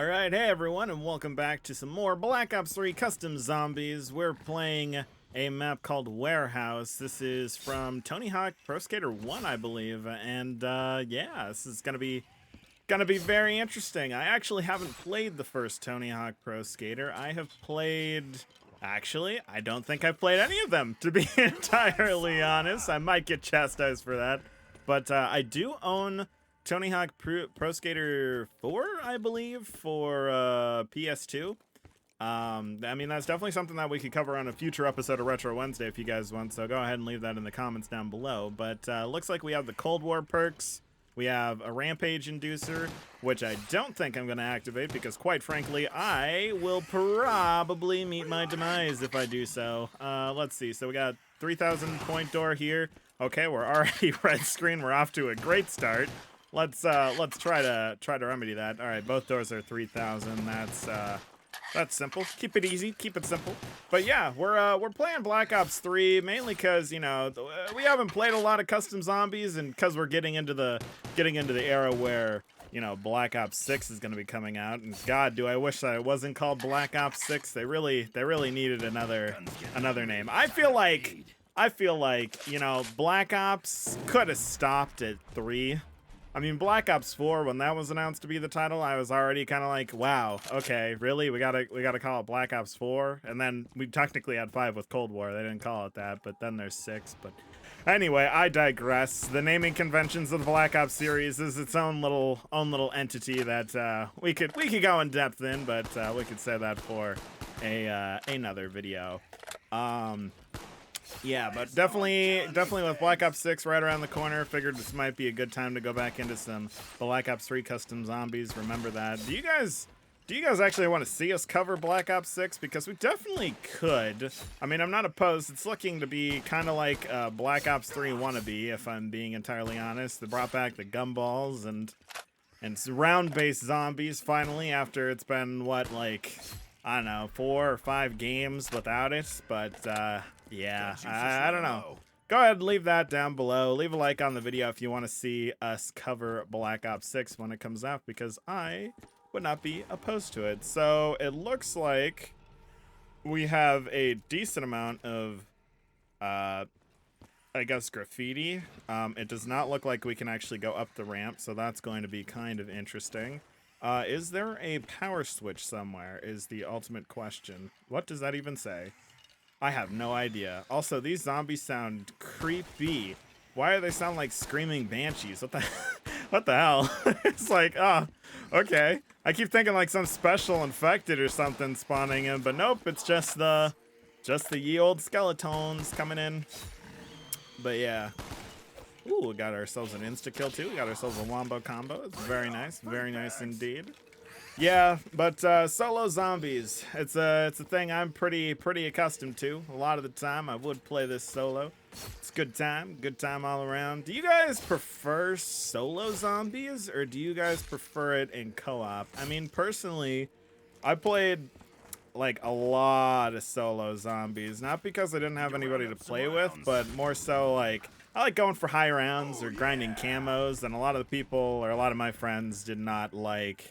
Alright, hey everyone, and welcome back to some more Black Ops 3 Custom Zombies. We're playing a map called Warehouse. This is from Tony Hawk Pro Skater 1, I believe, and yeah, this is gonna be very interesting. I actually haven't played the first Tony Hawk Pro Skater. I have played... Actually, I don't think I've played any of them, to be entirely honest. I might get chastised for that. But I do own Tony Hawk Pro Skater 4, I believe, for PS2. I mean, that's definitely something that we could cover on a future episode of Retro Wednesday if you guys want, so go ahead and leave that in the comments down below. But looks like we have the Cold War perks. We have a Rampage Inducer, which I don't think I'm going to activate because, quite frankly, I will probably meet my demise if I do so. Let's see. So we got 3,000 point door here. Okay, we're already red screen. We're off to a great start. Let's try to remedy that. All right, both doors are 3,000. That's simple. Keep it easy. Keep it simple. But yeah, we're playing Black Ops 3 mainly because, you know, we haven't played a lot of custom zombies, and because we're getting into the era where, you know, Black Ops 6 is going to be coming out. And God, do I wish that it wasn't called Black Ops 6. They really needed another name. I feel like, you know, Black Ops could have stopped at 3. I mean, Black Ops 4, when that was announced to be the title, I was already kind of like, wow, okay, really? We gotta call it Black Ops 4? And then we technically had 5 with Cold War. They didn't call it that, but then there's 6. But anyway, I digress. The naming conventions of the Black Ops series is its own little entity that we could go in depth in, but we could say that for another video. Yeah, but definitely with Black Ops 6 right around the corner, figured this might be a good time to go back into some Black Ops 3 custom zombies. Remember that. Do you guys actually want to see us cover Black Ops 6? Because we definitely could. I mean, I'm not opposed. It's looking to be kind of like Black Ops 3 wannabe, if I'm being entirely honest. They brought back the gumballs and round-based zombies finally after it's been, what, like, I don't know, 4 or 5 games without it. But, yeah, I don't know. Go ahead and leave that down below. Leave a like on the video if you want to see us cover Black Ops 6 when it comes out, because I would not be opposed to it. So it looks like we have a decent amount of, I guess, graffiti. It does not look like we can actually go up the ramp, so that's going to be kind of interesting. Is there a power switch somewhere is the ultimate question. What does that even say? I have no idea. Also, these zombies sound creepy. Why do they sound like screaming banshees? What the hell? It's like, oh, okay. I keep thinking like some special infected or something spawning in, but nope, it's just the ye old skeletons coming in. But yeah. Ooh, we got ourselves an insta-kill too. We got ourselves a wombo combo. It's very nice indeed. Yeah, but solo zombies, it's a thing I'm pretty accustomed to. A lot of the time I would play this solo. It's a good time all around. Do you guys prefer solo zombies, or do you guys prefer it in co-op? I mean, personally, I played like a lot of solo zombies, not because I didn't have anybody to play with, but more so like I like going for high rounds or grinding camos, and a lot of the people, or a lot of my friends, did not like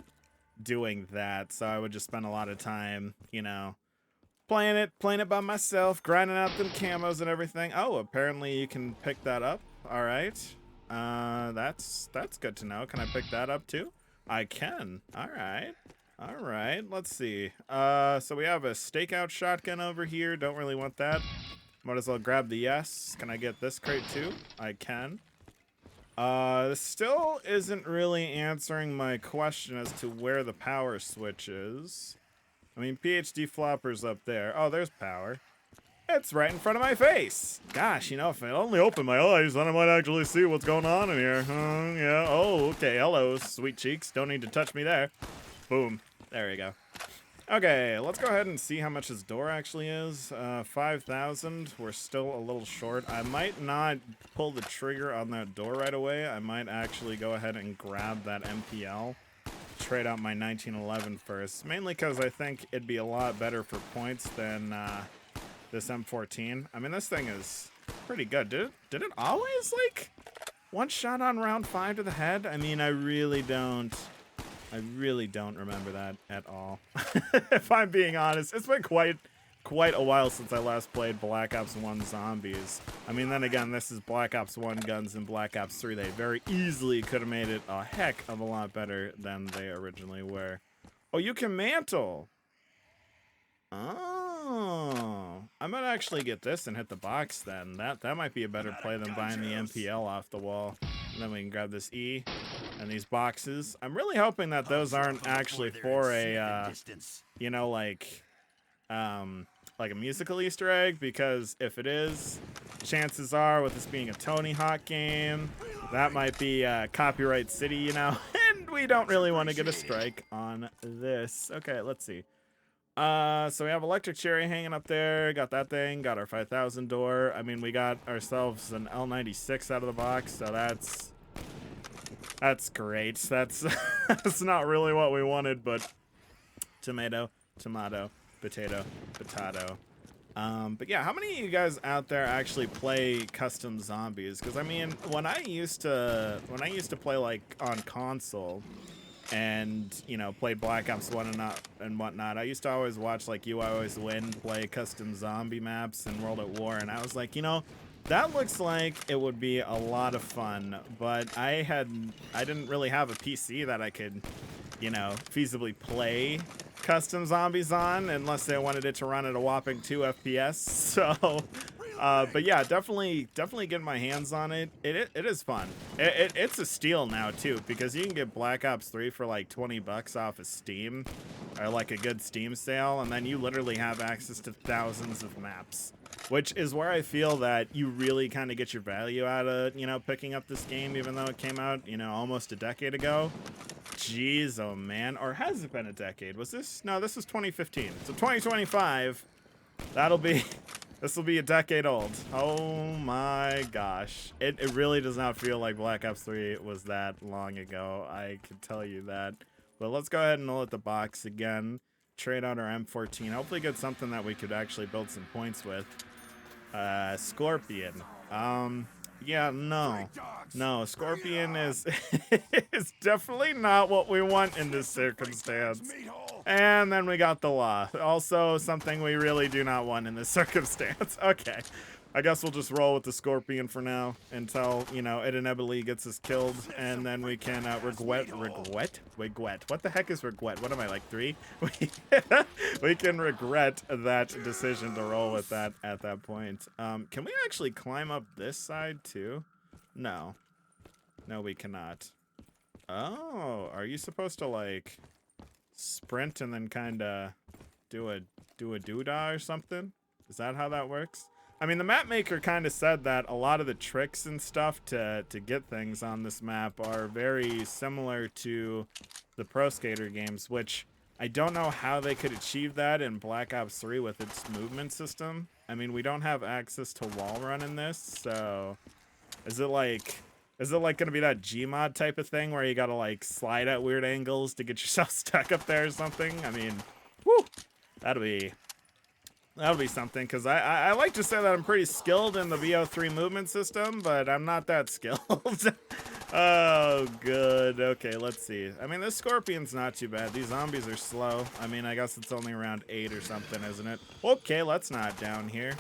doing that, so I would just spend a lot of time, you know, playing it by myself, grinding out them camos and everything. Oh, apparently you can pick that up. All right, that's good to know. Can I pick that up too? I can. All right, let's see. So we have a stakeout shotgun over here. Don't really want that. Might as well grab the yes. Can I get this crate too? I can. This still isn't really answering my question as to where the power switch is. I mean, PhD flopper's up there. Oh, there's power. It's right in front of my face. Gosh, you know, if I only open my eyes, then I might actually see what's going on in here. Yeah. Oh, okay. Hello, sweet cheeks. Don't need to touch me there. Boom. There you go. Okay, let's go ahead and see how much this door actually is. 5,000. We're still a little short. I might not pull the trigger on that door right away. I might actually go ahead and grab that MPL. Trade out my 1911 first. Mainly because I think it'd be a lot better for points than this M14. I mean, this thing is pretty good. Did it always, like, one shot on round 5 to the head? I mean, I really don't I really don't remember that at all. If I'm being honest, it's been quite a while since I last played Black Ops 1 Zombies. I mean, then again, this is Black Ops 1 Guns and Black Ops 3. They very easily could have made it a heck of a lot better than they originally were. Oh, you can mantle! Oh, I might actually get this and hit the box then. That might be a better play than buying the MPL off the wall. And then we can grab this E and these boxes. I'm really hoping that those aren't actually for a, you know, like a musical Easter egg, because if it is, chances are, with this being a Tony Hawk game, that might be Copyright City, you know, and we don't really want to get a strike on this. Okay, let's see. So we have Electric Cherry hanging up there. Got that thing. Got our 5,000 door. I mean, we got ourselves an L96 out of the box, so that's great. That's that's not really what we wanted, but tomato, tomato, potato, potato. But yeah, how many of you guys out there actually play custom zombies? Because I mean, when I used to play like on console, and you know, played Black Ops 1 and whatnot, I used to always watch like You Always Win play custom zombie maps in World at War, and I was like, you know, that looks like it would be a lot of fun, but I didn't really have a PC that I could, you know, feasibly play custom zombies on unless they wanted it to run at a whopping 2 FPS. So but yeah, definitely getting my hands on it. It is fun. It's a steal now too, because you can get Black Ops 3 for like 20 bucks off of Steam, or like a good Steam sale, and then you literally have access to thousands of maps, which is where I feel that you really kind of get your value out of, you know, picking up this game, even though it came out, you know, almost a decade ago. Jeez, oh man. Or has it been a decade? Was this? No, this was 2015. So 2025, this will be a decade old. Oh my gosh. It really does not feel like Black Ops 3 was that long ago. I can tell you that. But let's go ahead and roll at the box again. Trade out our M14. Hopefully get something that we could actually build some points with. Scorpion. Yeah, no, Scorpion is is definitely not what we want in this circumstance. And then we got the Law, also something we really do not want in this circumstance. Okay, I guess we'll just roll with the Scorpion for now until, you know, it inevitably gets us killed, and then we can regret. What the heck is regret? What am I, like 3? We can regret that decision to roll with that at that point. Can we actually climb up this side too? No, we cannot. Oh, are you supposed to like sprint and then kind of do a doodah or something? Is that how that works? I mean, the map maker kind of said that a lot of the tricks and stuff to get things on this map are very similar to the Pro Skater games, which I don't know how they could achieve that in Black Ops 3 with its movement system. I mean, we don't have access to wall run in this, so is it like gonna be that Gmod type of thing where you gotta like slide at weird angles to get yourself stuck up there or something? I mean, whew, that'll be something, because I like to say that I'm pretty skilled in the VO3 movement system, but I'm not that skilled. Oh, good. Okay, let's see. I mean, this Scorpion's not too bad. These zombies are slow. I mean, I guess it's only around 8 or something, isn't it? Okay, let's not down here.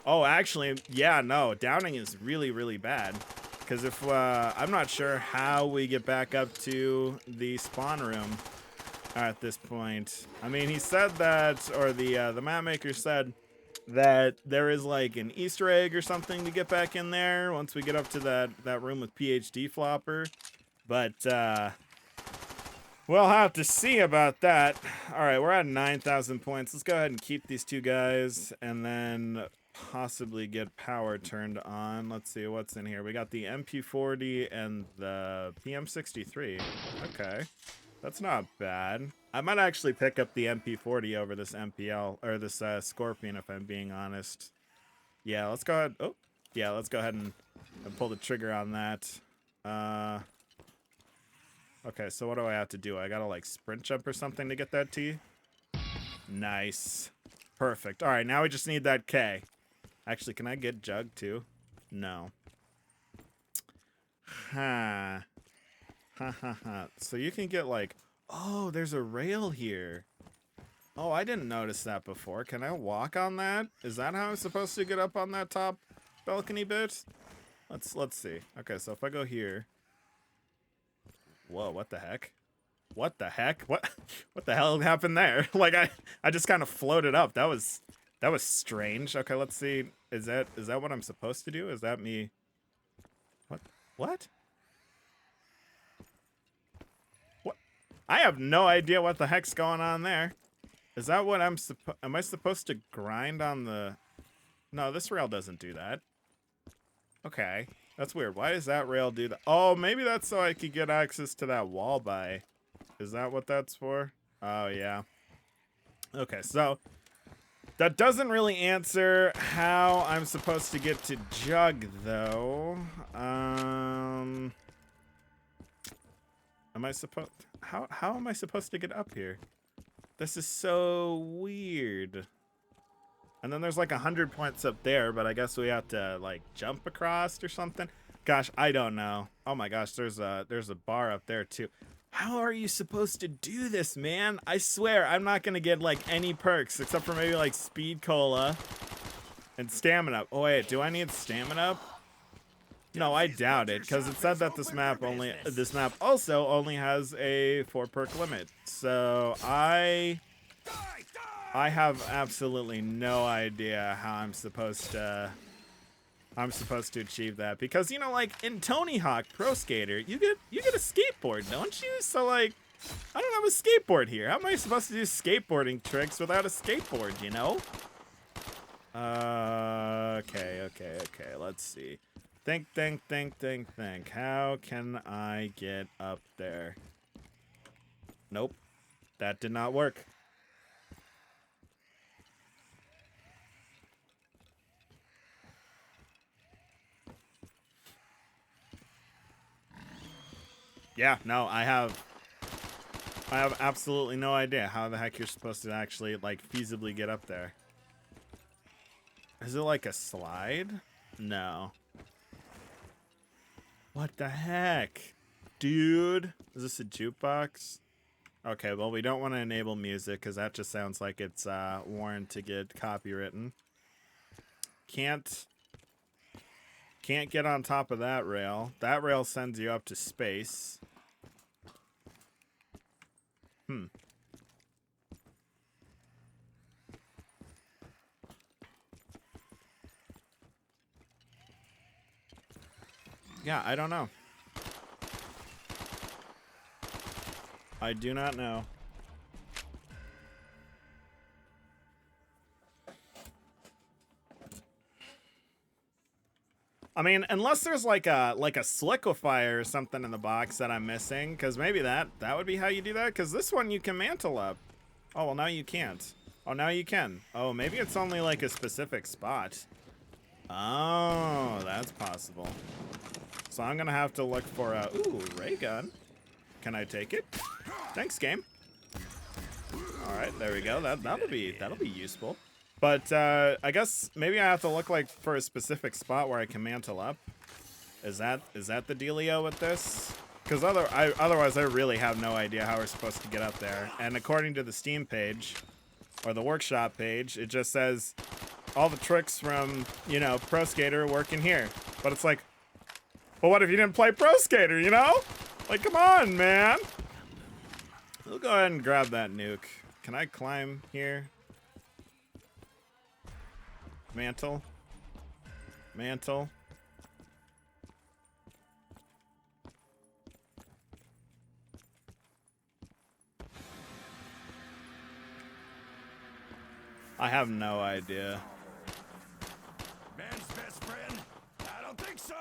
Oh, actually, yeah, no. Downing is really, really bad. Because if, I'm not sure how we get back up to the spawn room at this point. I mean, he said that, or the map maker said that there is like an Easter egg or something to get back in there once we get up to that room with PhD Flopper. But we'll have to see about that. All right, we're at 9,000 points. Let's go ahead and keep these two guys and then possibly get power turned on. Let's see what's in here. We got the MP40 and the PM63. Okay. That's not bad. I might actually pick up the MP40 over this MPL, or this Scorpion, if I'm being honest. Yeah, let's go ahead. Oh, yeah, let's go ahead and pull the trigger on that. Okay, so what do I have to do? I gotta like sprint jump or something to get that T? Nice. Perfect. All right, now we just need that K. Actually, can I get Jug too? No. Ha. Ha ha ha. So you can get like, Oh, there's a rail here. Oh, I didn't notice that before. Can I walk on that? Is that how I'm supposed to get up on that top balcony bit? Let's see. Okay, so if I go here. Whoa, what the heck? What the heck? What the hell happened there? Like I just kind of floated up. That was strange. Okay, let's see. Is that what I'm supposed to do? Is that me? What? What? I have no idea what the heck's going on there. Is that what am I supposed to grind on the... No, this rail doesn't do that. Okay. That's weird. Why does that rail do that? Oh, maybe that's so I could get access to that wall by. Is that what that's for? Oh, yeah. Okay, so that doesn't really answer how I'm supposed to get to Jug, though. Am I supposed... How am I supposed to get up here? This is so weird. And then there's like 100 points up there, but I guess we have to like jump across or something. Gosh, I don't know. Oh my gosh, there's a bar up there too. How are you supposed to do this, man? I swear I'm not gonna get like any perks except for maybe like speed cola and stamina. Oh wait, do I need stamina? No, I doubt it, because it said that this map also only has a 4-perk limit. So I have absolutely no idea how I'm supposed to achieve that, because you know, like in Tony Hawk Pro Skater, you get a skateboard, don't you? So like, I don't have a skateboard here. How am I supposed to do skateboarding tricks without a skateboard, you know? Okay. Let's see. Think. How can I get up there? Nope. That did not work. Yeah, no, I have absolutely no idea how the heck you're supposed to actually, like, feasibly get up there. Is it like a slide? No. What the heck? Dude, is this a jukebox? Okay, well, we don't want to enable music because that just sounds like it's warned to get copywritten. Can't get on top of that rail. That rail sends you up to space. Yeah, I don't know. I do not know. I mean, unless there's like a sliquifier or something in the box that I'm missing, because maybe that would be how you do that, because this one you can mantle up. Oh, well, now you can't. Oh, now you can. Oh, maybe it's only like a specific spot. Oh, that's possible. So I'm gonna have to look for a... Ooh, ray gun. Can I take it? Thanks, game. All right, there we go. That'll be useful. But I guess maybe I have to look like for a specific spot where I can mantle up. Is that the dealio with this? Because otherwise I really have no idea how we're supposed to get up there. And according to the Steam page, or the workshop page, it just says all the tricks from, you know, Pro Skater work in here. But it's like, well, what if you didn't play Pro Skater, you know? Like, come on, man. We'll go ahead and grab that nuke. Can I climb here? Mantle. I have no idea. Man's best friend? I don't think so.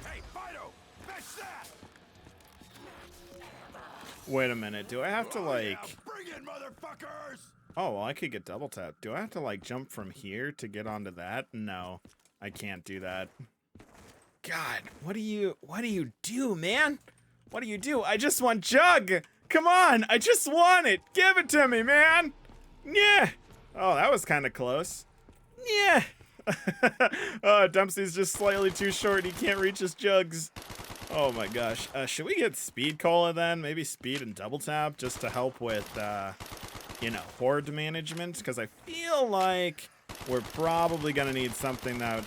Hey, Fido! Fetch that! Wait a minute. Do I have to, like... Yeah, bring it, motherfuckers! Oh, well, I could get double tap. Do I have to, like, jump from here to get onto that? No, I can't do that. God, what do you do, man? What do you do? I just want Jug! Come on, I just want it! Give it to me, man! Yeah! Oh, that was kind of close. Yeah! Oh, Dempsey's just slightly too short. He can't reach his jugs. Oh my gosh. Should we get Speed Cola then? Maybe Speed and Double Tap just to help with, you know, horde management? Because I feel like we're probably gonna need something that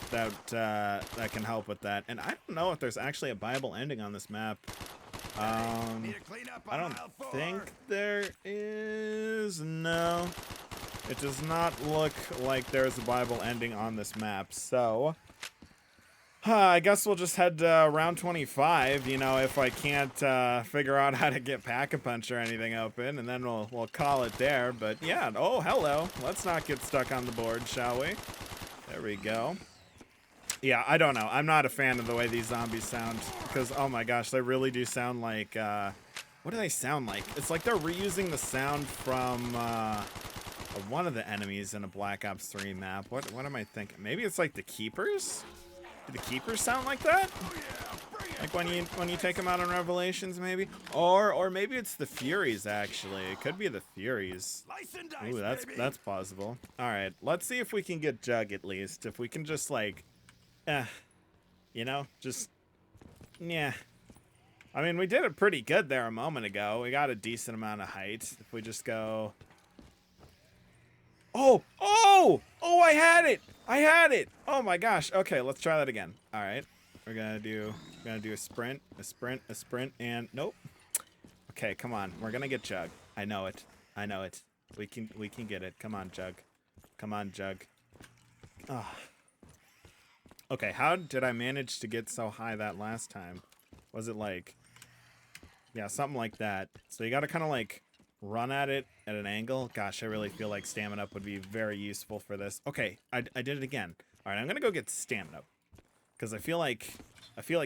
can help with that. And I don't know if there's actually a Bible ending on this map. Need to clean up I on don't aisle 4. think there is. No. It does not look like there's a Bible ending on this map, so I guess we'll just head to round 25, you know, if I can't figure out how to get Pack-a-Punch or anything open, and then we'll call it there. But yeah, oh, hello. Let's not get stuck on the board, shall we? There we go. Yeah, I don't know. I'm not a fan of the way these zombies sound, because, oh my gosh, they really do sound like, what do they sound like? It's like they're reusing the sound from, one of the enemies in a Black Ops 3 map. What am I thinking? Maybe it's like the Keepers? Do the Keepers sound like that? Oh, yeah, bring it. Like when you take them out on Revelations, maybe? Or maybe it's the Furies, actually. It could be the Furies. Slice and dice, Ooh, baby. that's plausible. Alright, let's see if we can get Jug at least. If we can just, like, you know, just, yeah. I mean, we did it pretty good there a moment ago. We got a decent amount of height. If we just go... Oh, I had it. Oh my gosh. Okay, let's try that again. All right. We're gonna do a sprint, and nope. Okay, come on. We're gonna get Jug. I know it. We can get it. Come on, Jug. Oh. Okay, how did I manage to get so high that last time? Was it like, yeah, something like that. So you gotta kind of like run at it at an angle. Gosh, I really feel like Stamina Up would be very useful for this. Okay, I did it again. All right, I'm gonna go get Stamina Up because I feel like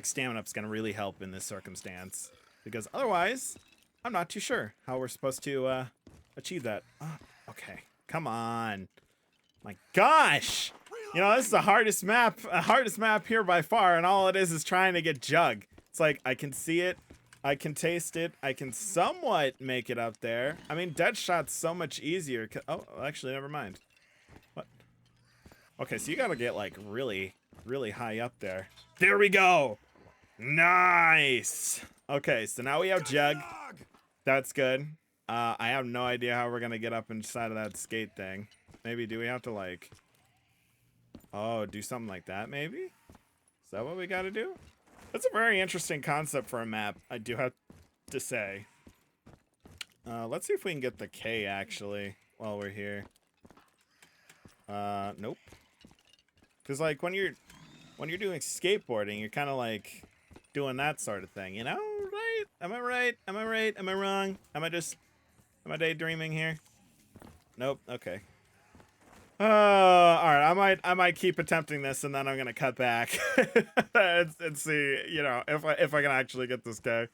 Stamina Up's gonna really help in this circumstance, because otherwise I'm not too sure how we're supposed to achieve that. Okay, come on. My gosh, you know, this is the hardest map here by far, and all it is trying to get Jug. It's like I can see it, I can taste it, I can somewhat make it up there. I mean, Deadshot's so much easier. Oh, actually, never mind. What? Okay, so you gotta get like really, really high up there. There we go. Nice. Okay, so now we have Jug. That's good. I have no idea how we're gonna get up inside of that skate thing. Maybe do we have to like, oh, do something like that maybe? Is that what we gotta do? That's a very interesting concept for a map, I do have to say. Let's see if we can get the K actually while we're here. Nope. Cause like when you're doing skateboarding, you're kind of like doing that sort of thing, you know? Right? Am I right? Am I right? Am I wrong? Am I daydreaming here? Nope. Okay. All right. I might keep attempting this, and then I'm gonna cut back and see, you know, if I can actually get this guy.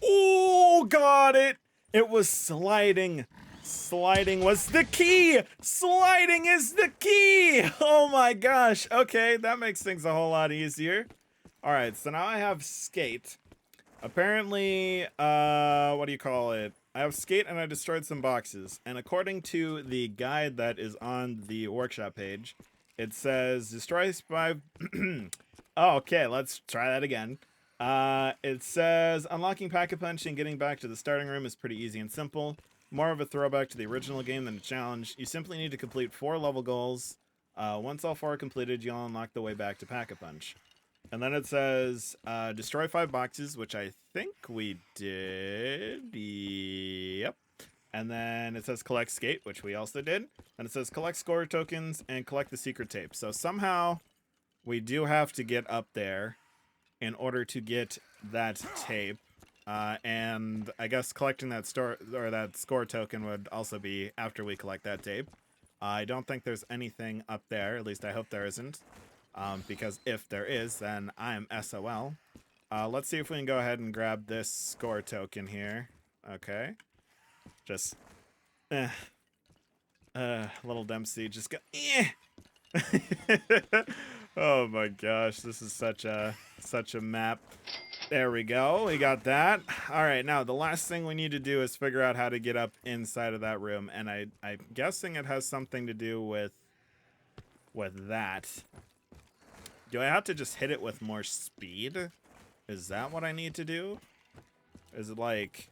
Oh, got it. It was sliding. Sliding was the key. Sliding is the key. Oh my gosh. Okay, that makes things a whole lot easier. All right, so now I have skate. Apparently, what do you call it? I have skate and I destroyed some boxes. And according to the guide that is on the workshop page, it says destroy 5. Oh, okay, let's try that again. It says unlocking Pack-a-Punch and getting back to the starting room is pretty easy and simple. More of a throwback to the original game than a challenge. You simply need to complete 4 level goals. Once all 4 are completed, you'll unlock the way back to Pack-a-Punch. And then it says destroy 5 boxes, which I think we did. Yep. And then it says collect skate, which we also did. And it says collect score tokens and collect the secret tape. So somehow we do have to get up there in order to get that tape. And I guess collecting that that score token would also be after we collect that tape. I don't think there's anything up there. At least I hope there isn't. Because if there is, then I'm SOL. Let's see if we can go ahead and grab this score token here. Okay. Just, little Dempsey just go, Oh my gosh, this is such a map. There we go, we got that. All right, now the last thing we need to do is figure out how to get up inside of that room, and I'm guessing it has something to do with that. Do I have to just hit it with more speed? Is that what I need to do? Is it like...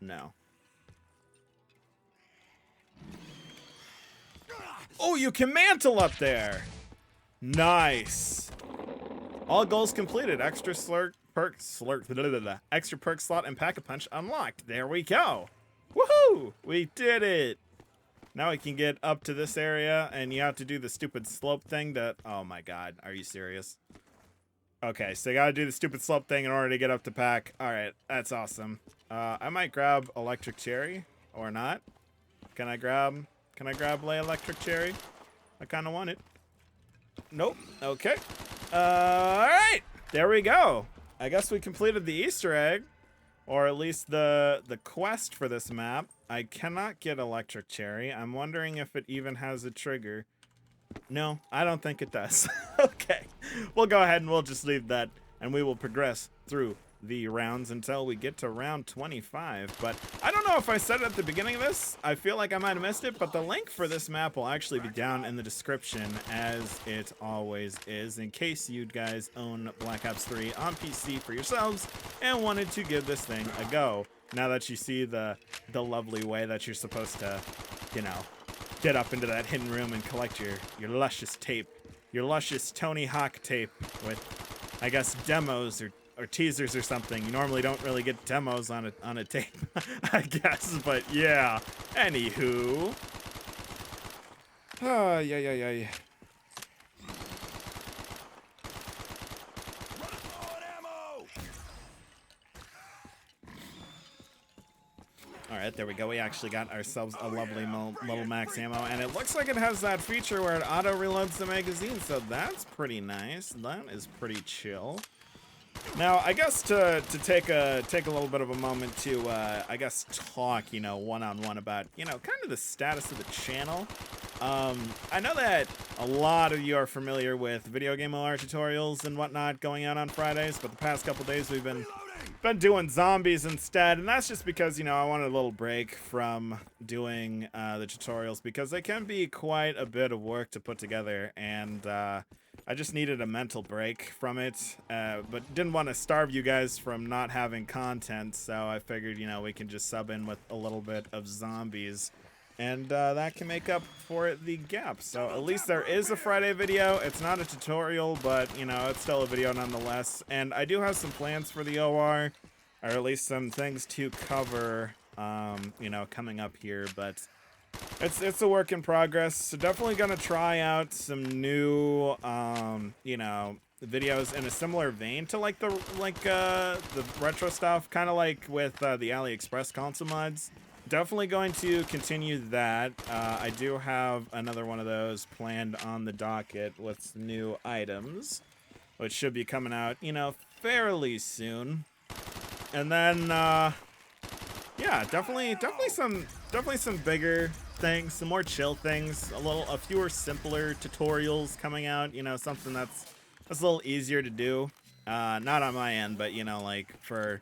No. Oh, you can mantle up there! Nice! All goals completed. Extra perk slot and pack-a-punch unlocked. There we go! Woohoo! We did it! Now we can get up to this area, and you have to do the stupid slope thing that... Oh my god, are you serious? Okay, so you gotta do the stupid slope thing in order to get up to pack. Alright, that's awesome. I might grab Electric Cherry, or not. Can I grab Lay Electric Cherry? I kinda want it. Nope, okay. Alright, there we go. I guess we completed the Easter egg. Or at least the quest for this map. I cannot get Electric Cherry. I'm wondering if it even has a trigger. No, I don't think it does. Okay, we'll go ahead and we'll just leave that. And we will progress through the rounds until we get to round 25. But I don't know if I said it at the beginning of this. I feel like I might have missed it. But the link for this map will actually be down in the description, as it always is, in case you guys own Black Ops 3 on PC for yourselves and wanted to give this thing a go. Now that you see the lovely way that you're supposed to, you know, get up into that hidden room and collect your luscious tape. Your luscious Tony Hawk tape with, I guess, demos or teasers or something. You normally don't really get demos on a tape, I guess, but yeah. Anywho. Oh, yeah. Alright, there we go. We actually got ourselves a lovely little max ammo, and it looks like it has that feature where it auto-reloads the magazine, so that's pretty nice. That is pretty chill. Now, I guess to take a little bit of a moment to, I guess, talk, you know, one-on-one about, you know, kind of the status of the channel. I know that a lot of you are familiar with video game OR tutorials and whatnot going out on Fridays, but the past couple days we've been doing zombies instead, and that's just because, you know, I wanted a little break from doing the tutorials, because they can be quite a bit of work to put together, and I just needed a mental break from it, but didn't want to starve you guys from not having content, so I figured, you know, we can just sub in with a little bit of zombies, and that can make up for the gap. So at least there is a Friday video. It's not a tutorial, but, you know, it's still a video nonetheless, and I do have some plans for the OR, or at least some things to cover, you know, coming up here, but it's a work in progress. So definitely gonna try out some new, you know, videos in a similar vein to like the retro stuff, kind of like with the AliExpress console mods. Definitely going to continue that. I do have another one of those planned on the docket with some new items, which should be coming out, you know, fairly soon. And then, yeah, definitely some bigger things, some more chill things, a fewer simpler tutorials coming out, you know, something that's a little easier to do. Not on my end, but, you know, like for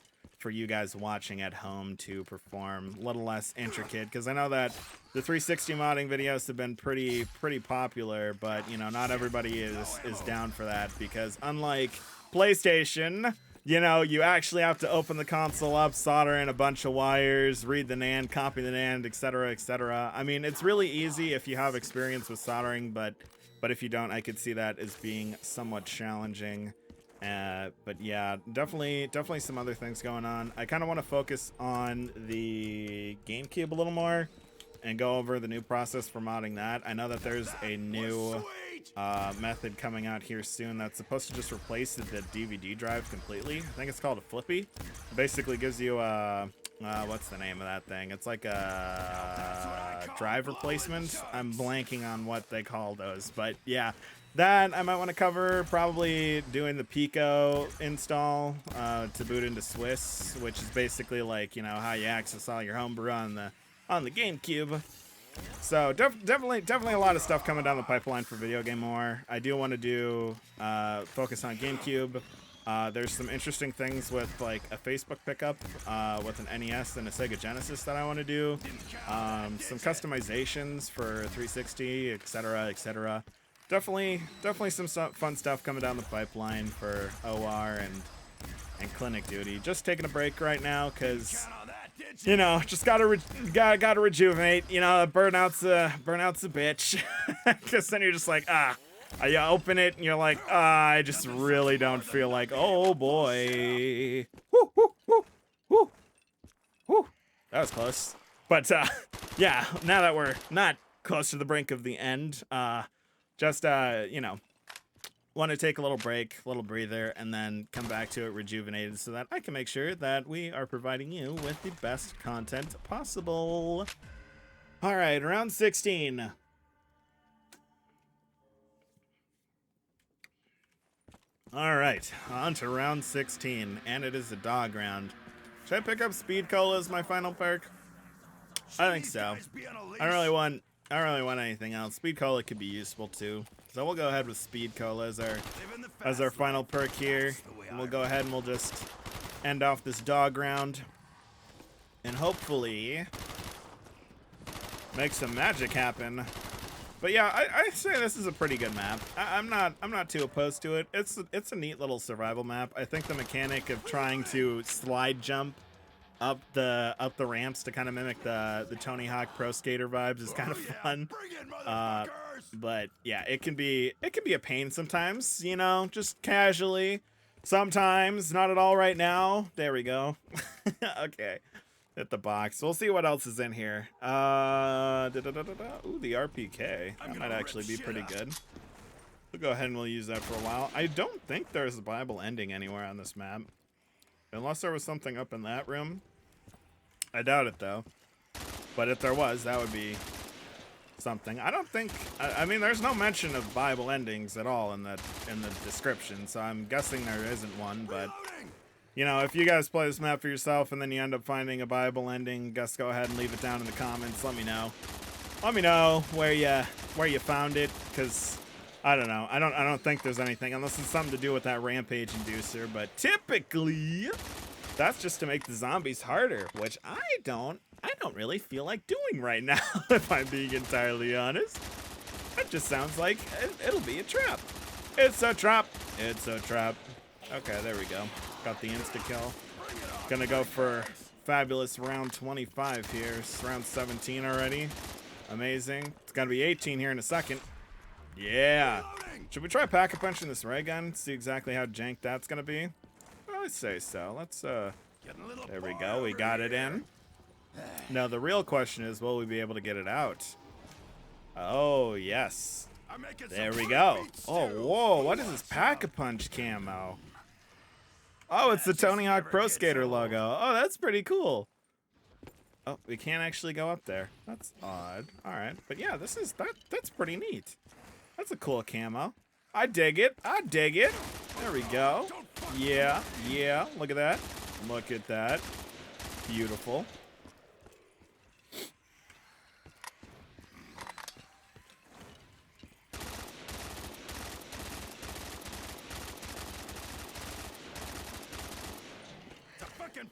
you guys watching at home to perform, a little less intricate, because I know that the 360 modding videos have been pretty popular, but, you know, not everybody is down for that, because unlike PlayStation, you know, you actually have to open the console up, solder in a bunch of wires, read the NAND, copy the NAND, etc., etc. I mean, it's really easy if you have experience with soldering, but But if you don't, I could see that as being somewhat challenging. But yeah, definitely some other things going on. I kind of want to focus on the GameCube a little more and go over the new process for modding that. I know that there's a new method coming out here soon that's supposed to just replace the DVD drive completely. I think it's called a Flippy. It basically gives you what's the name of that thing? It's like a drive replacement. I'm blanking on what they call those, but yeah, that I might want to cover. Probably doing the Pico install to boot into Swiss, which is basically like, you know, how you access all your homebrew on the GameCube. So definitely a lot of stuff coming down the pipeline for Video Game More. I do want to do focus on GameCube. There's some interesting things with like a Facebook pickup with an NES and a Sega Genesis that I want to do. Some customizations for 360, etc., etc. Definitely some fun stuff coming down the pipeline for OR and Clinic Duty. Just taking a break right now because, you know, just gotta rejuvenate. You know, burnout's a bitch. Because then you're just like, you open it and you're like, I just really don't feel like, oh boy. Woo, woo, woo, woo, woo. That was close. But yeah, now that we're not close to the brink of the end, just you know, want to take a little break, a little breather, and then come back to it rejuvenated so that I can make sure that we are providing you with the best content possible. All right, round 16. All right, on to round 16, and it is a dog round. Should I pick up Speed Cola as my final perk? I think so. I don't really want anything else. Speed Cola could be useful too. So we'll go ahead with Speed Cola as our final perk here. And we'll go ahead and we'll just end off this dog round. And hopefully make some magic happen. But yeah, I say this is a pretty good map. I'm not too opposed to it. It's a neat little survival map. I think the mechanic of trying to slide jump up the ramps to kind of mimic the Tony Hawk Pro Skater vibes is kind of fun. But yeah, it can be a pain sometimes, you know, just casually. Sometimes, not at all right now. There we go. Okay. Hit the box. We'll see what else is in here. Ooh, the RPK. That might actually be pretty good. We'll go ahead and we'll use that for a while. I don't think there's a Bible ending anywhere on this map. Unless there was something up in that room. I doubt it, though. But if there was, that would be something. I don't think... I mean, there's no mention of Bible endings at all in the description, so I'm guessing there isn't one, but... You know, if you guys play this map for yourself and then you end up finding a Bible ending, just go ahead and leave it down in the comments. Let me know. Let me know where you found it, because I don't know. I don't think there's anything unless it's something to do with that rampage inducer. But typically, that's just to make the zombies harder, which I don't really feel like doing right now, if I'm being entirely honest. That just sounds like it'll be a trap. It's a trap. It's a trap. Okay, there we go. Got the insta-kill. Gonna go for fabulous round 25 here. It's round 17 already. Amazing. It's gonna be 18 here in a second. Yeah. Should we try pack-a-punching this ray gun? See exactly how jank that's gonna be? I'd say so. Let's, there we go. We got it in. Now, the real question is, will we be able to get it out? Oh, yes. There we go. Oh, whoa. What is this pack-a-punch camo? Oh, it's the Tony Hawk Pro Skater logo. Oh, that's pretty cool. Oh, we can't actually go up there. That's odd. All right, but yeah, that's pretty neat. That's a cool camo. I dig it. I dig it. There we go. Yeah, yeah. Look at that. Look at that. Beautiful.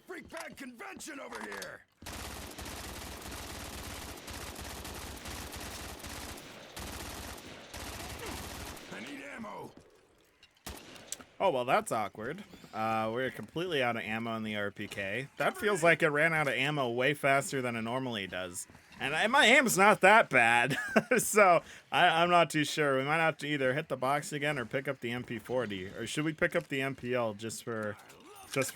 Freak bag convention over here. I need ammo. Oh, well, that's awkward. We're completely out of ammo in the RPK. That feels like it ran out of ammo way faster than it normally does. And my aim's not that bad, so I'm not too sure. We might have to either hit the box again or pick up the MP40, or should we pick up the MPL just for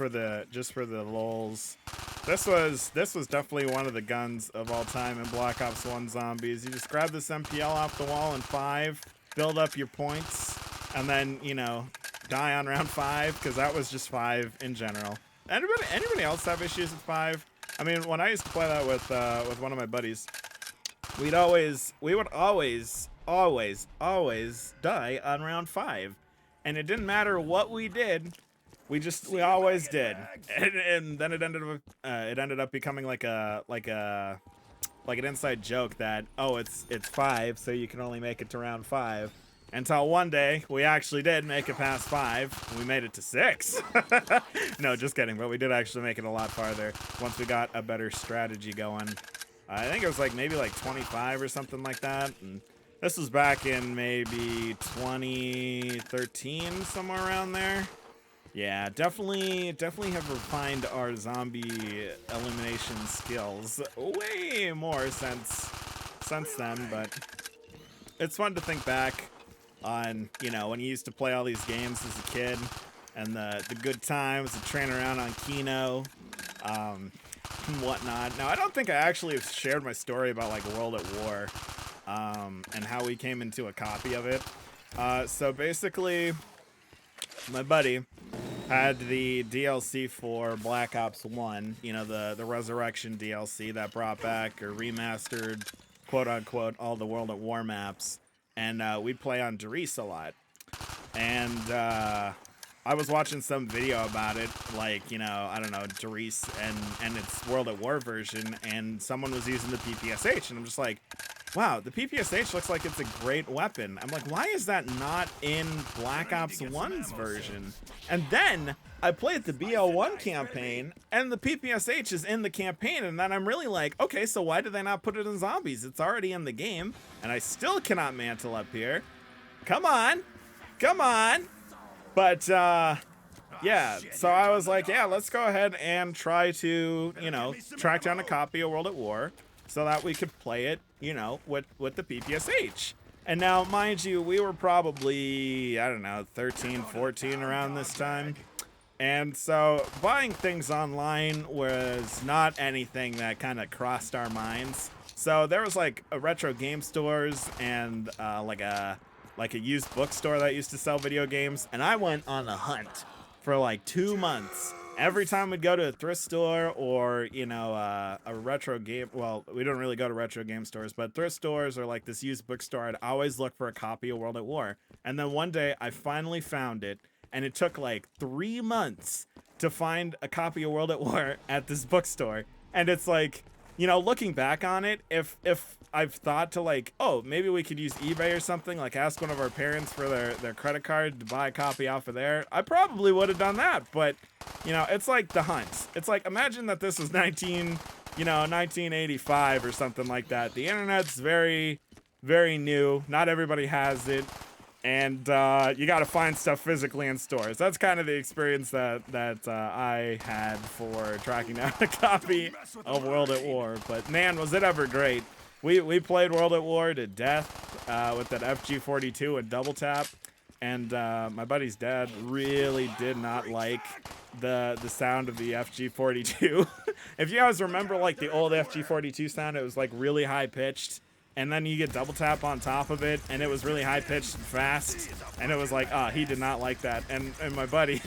the lulz? This was definitely one of the guns of all time in Black Ops 1 Zombies. You just grab this MPL off the wall in 5, build up your points, and then, you know, die on round 5, because that was just 5 in general. Anybody else have issues with 5? I mean, when I used to play that with one of my buddies, we would always die on round 5, and it didn't matter what we did, we always did, and then it ended up becoming like an inside joke that, oh, it's 5, so you can only make it to round 5. Until one day, we actually did make it past 5. We made it to 6. No, just kidding. But we did actually make it a lot farther once we got a better strategy going. I think it was maybe 25 or something like that. And this was back in maybe 2013, somewhere around there. Yeah, definitely have refined our zombie elimination skills way more since then. But it's fun to think back on, you know, when you used to play all these games as a kid, and the good times, the train around on Kino, and whatnot. Now, I don't think I actually have shared my story about World at War, and how we came into a copy of it. So basically, my buddy had the DLC for Black Ops 1, you know, the Resurrection DLC that brought back or remastered, quote unquote, all the World at War maps. And we'd play on Doris a lot. And I was watching some video about it, you know, I don't know, Doris and its World at War version, and someone was using the PPSH, and I'm just like, wow, the PPSH looks like it's a great weapon. I'm like, why is that not in Black Ops 1's version? And then I played the BL1 campaign, and the PPSH is in the campaign, and then I'm really like, okay, so why did they not put it in Zombies? It's already in the game, and I still cannot mantle up here. Come on. But, yeah, so I was like, yeah, let's go ahead and try to, you know, track down a copy of World at War so that we could play it, you know, with the PPSH. And now, mind you, we were probably, I don't know, 13, 14 around this time. And so buying things online was not anything that kind of crossed our minds. So there was a retro game stores and like a used bookstore that used to sell video games. And I went on a hunt for 2 months. Every time we'd go to a thrift store or, you know, a retro game, well, we don't really go to retro game stores, but thrift stores or this used bookstore, I'd always look for a copy of World at War. And then one day I finally found it, and it took 3 months to find a copy of World at War at this bookstore. And it's you know, looking back on it, if I've thought to oh, maybe we could use eBay or something, ask one of our parents for their credit card to buy a copy off of there, I probably would have done that. But, you know, it's the hunt. It's imagine that this was 1985 or something like that. The internet's very, very new. Not everybody has it. And you got to find stuff physically in stores. That's kind of the experience that I had for tracking down a copy of World at War. But man, was it ever great. We played World at War to death with that FG42 and double tap. And my buddy's dad really did not like the sound of the FG42. If you guys remember the old FG42 sound, it was really high pitched. And then you get double tap on top of it, and it was really high pitched and fast. And it was he did not like that. And my buddy,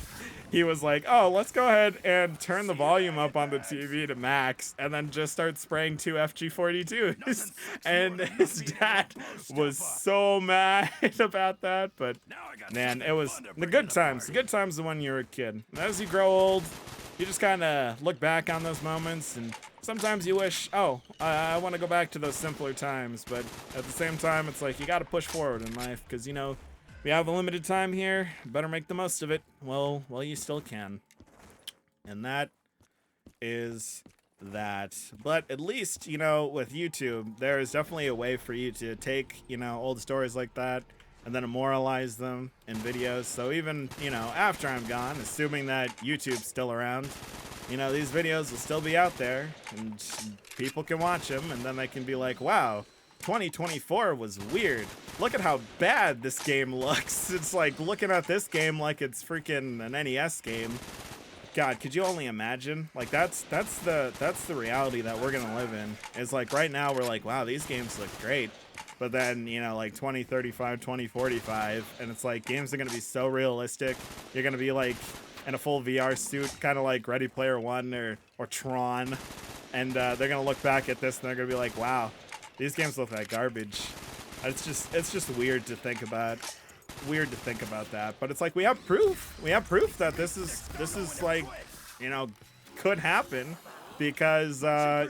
he was like, oh, let's go ahead and turn the volume up on the TV to max, and then just start spraying 2 FG42s. And his dad was so mad about that. But man, it was the good times. The good times when you were a kid. And as you grow old, you just kind of look back on those moments, and sometimes you wish, oh, I want to go back to those simpler times. But at the same time, it's you got to push forward in life, because, you know, we have a limited time here. Better make the most of it. Well, you still can. And that is that. But at least, you know, with YouTube, there is definitely a way for you to take, you know, old stories like that and then immortalize them in videos. So even, you know, after I'm gone, assuming that YouTube's still around, you know, these videos will still be out there and people can watch them, and then they can be like, wow, 2024 was weird. Look at how bad this game looks. It's like looking at this game like it's freaking an NES game. God, could you only imagine? Like that's the reality that we're gonna live in. It's like right now we're like, wow, these games look great. But then, you know, like 2035, 2045, and it's like games are gonna be so realistic. You're gonna be like in a full VR suit, kind of like Ready Player One or Tron, and they're gonna look back at this and they're gonna be like, wow, these games look like garbage. It's just weird to think about. Weird to think about that, but it's like we have proof. We have proof that this is like, you know, could happen, because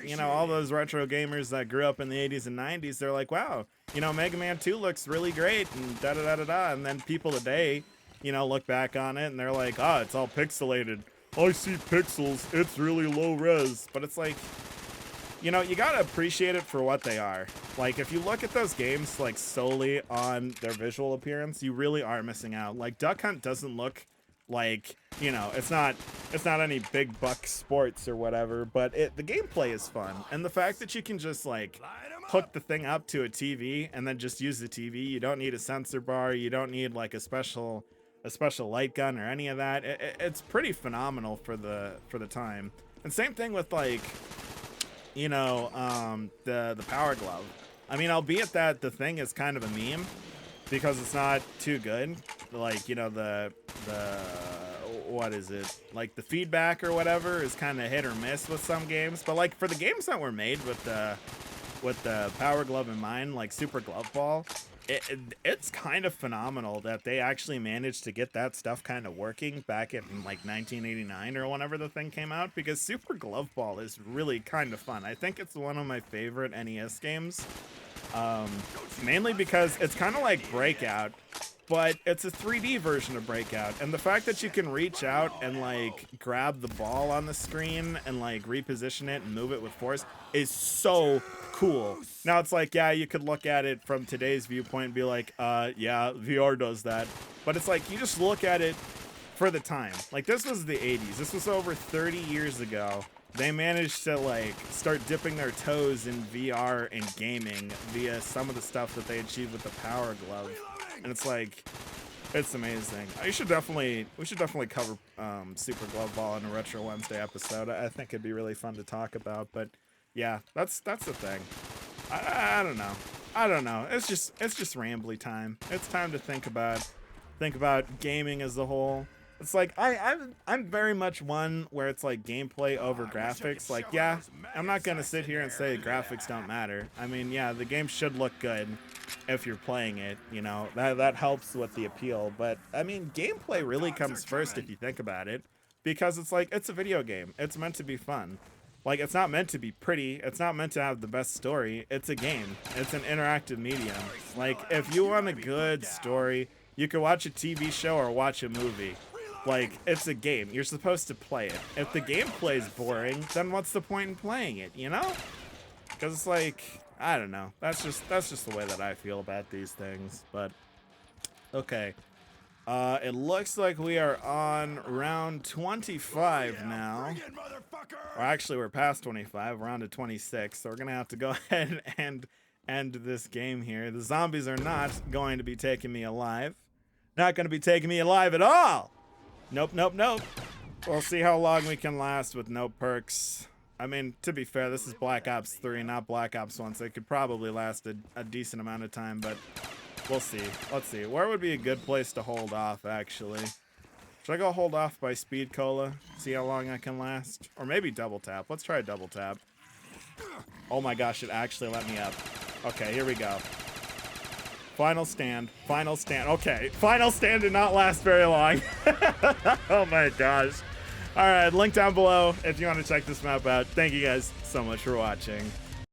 you know, all those retro gamers that grew up in the 80s and 90s, they're like, wow, you know, Mega Man 2 looks really great and da da da da da, and then people today, you know, look back on it and they're like, oh, it's all pixelated. I see pixels. It's really low res, but it's like, you know, you gotta appreciate it for what they are. Like, if you look at those games, like, solely on their visual appearance, you really are missing out. Like, Duck Hunt doesn't look like, you know, it's not any big buck sports or whatever, but the gameplay is fun. And the fact that you can just, like, hook the thing up to a TV and then just use the TV, you don't need a sensor bar, you don't need, like, a special light gun or any of that. It's pretty phenomenal for the time. And same thing with, like, you know, the Power Glove. I mean, albeit that the thing is kind of a meme because it's not too good. Like, you know, the what is it? Like the feedback or whatever is kind of hit or miss with some games. But like for the games that were made with the Power Glove in mind, like Super Glove Ball, it's kind of phenomenal that they actually managed to get that stuff kind of working back in like 1989 or whenever the thing came out, because Super Glove Ball is really kind of fun. I think it's one of my favorite NES games, mainly because it's kind of like Breakout, but it's a 3D version of Breakout, and the fact that you can reach out and like grab the ball on the screen and like reposition it and move it with force is so cool. Now it's like, yeah, you could look at it from today's viewpoint and be like, yeah, VR does that, but it's like you just look at it for the time. Like, this was the 80s. This was over 30 years ago. They managed to like start dipping their toes in VR and gaming via some of the stuff that they achieved with the Power Glove. And it's like, it's amazing. We should definitely cover Super Glove Ball in a Retro Wednesday episode. I think it'd be really fun to talk about. But yeah, that's the thing. I don't know. It's just rambly time. It's time to think about gaming as a whole. It's like I'm very much one where it's like gameplay over graphics. Like, yeah, I'm not gonna sit here and say graphics don't matter. I mean, yeah, the game should look good if you're playing it, you know, that helps with the appeal. But I mean, gameplay really comes first if you think about it, because it's like, it's a video game. It's meant to be fun. Like, it's not meant to be pretty. It's not meant to have the best story. It's a game. It's an interactive medium. Like, if you want a good story, you can watch a TV show or watch a movie. Like, it's a game. You're supposed to play it. If the gameplay is boring, then what's the point in playing it, you know? Because it's like, I don't know. That's just the way that I feel about these things. But okay. It looks like we are on round 25 now. Or actually, we're past 25. We're on to 26. So we're going to have to go ahead and end this game here. The zombies are not going to be taking me alive. Not going to be taking me alive at all. Nope, nope, nope. We'll see how long we can last with no perks. I mean, to be fair, this is Black Ops 3, not Black Ops 1, so it could probably last a decent amount of time, but we'll see. Let's see. Where would be a good place to hold off, actually? Should I go hold off by Speed Cola? See how long I can last? Or maybe double tap. Let's try double tap. Oh my gosh, it actually let me up. Okay, here we go. Final stand. Final stand. Okay, final stand did not last very long. Oh my gosh. All right, link down below if you want to check this map out. Thank you guys so much for watching.